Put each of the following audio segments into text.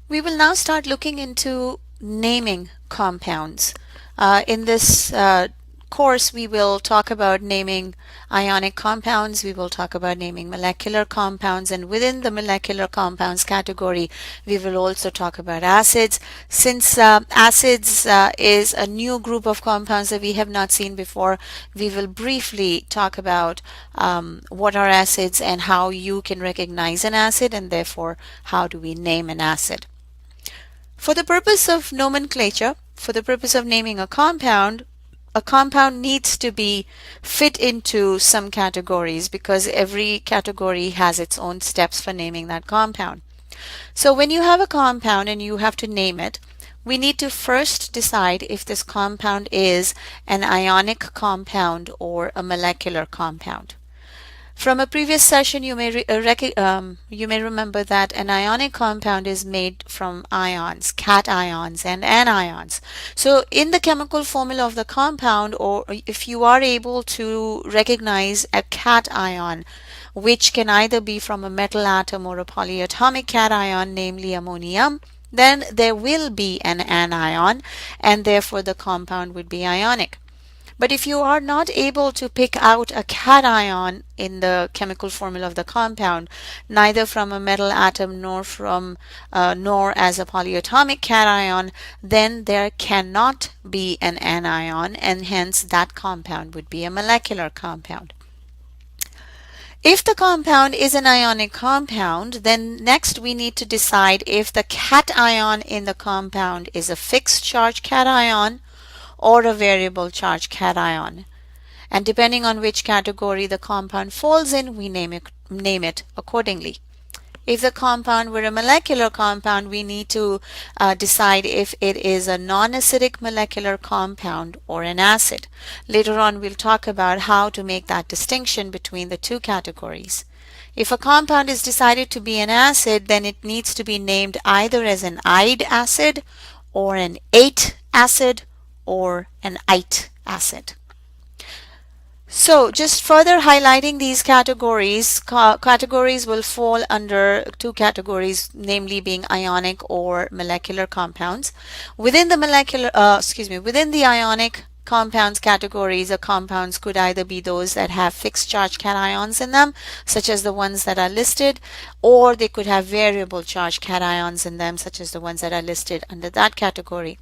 We will now start looking into naming compounds. In this course, we will talk about naming ionic compounds, we will talk about naming molecular compounds, and within the molecular compounds category, we will also talk about acids. Since acids is a new group of compounds that we have not seen before, we will briefly talk about what are acids and how you can recognize an acid, and therefore how do we name an acid. For the purpose of nomenclature, for the purpose of naming a compound needs to be fit into some categories because every category has its own steps for naming that compound. So when you have a compound and you have to name it, we need to first decide if this compound is an ionic compound or a molecular compound. From a previous session, you may remember that an ionic compound is made from ions, cations and anions. So in the chemical formula of the compound, or if you are able to recognize a cation, which can either be from a metal atom or a polyatomic cation, namely ammonium, then there will be an anion, and therefore the compound would be ionic. But if you are not able to pick out a cation in the chemical formula of the compound, neither from a metal atom nor as a polyatomic cation, then there cannot be an anion, and hence that compound would be a molecular compound. If the compound is an ionic compound, then next we need to decide if the cation in the compound is a fixed charge cation or a variable charge cation. And depending on which category the compound falls in, we name it accordingly. If the compound were a molecular compound, we need to decide if it is a non-acidic molecular compound or an acid. Later on, we'll talk about how to make that distinction between the two categories. If a compound is decided to be an acid, then it needs to be named either as an ide acid or an ate acid or an ite acid. So just further highlighting these categories, categories will fall under two categories, namely being ionic or molecular compounds. Within the within the ionic compounds categories, the compounds could either be those that have fixed charge cations in them, such as the ones that are listed, or they could have variable charge cations in them, such as the ones that are listed under that category.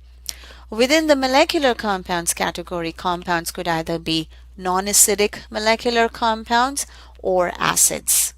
Within the molecular compounds category, compounds could either be non-acidic molecular compounds or acids.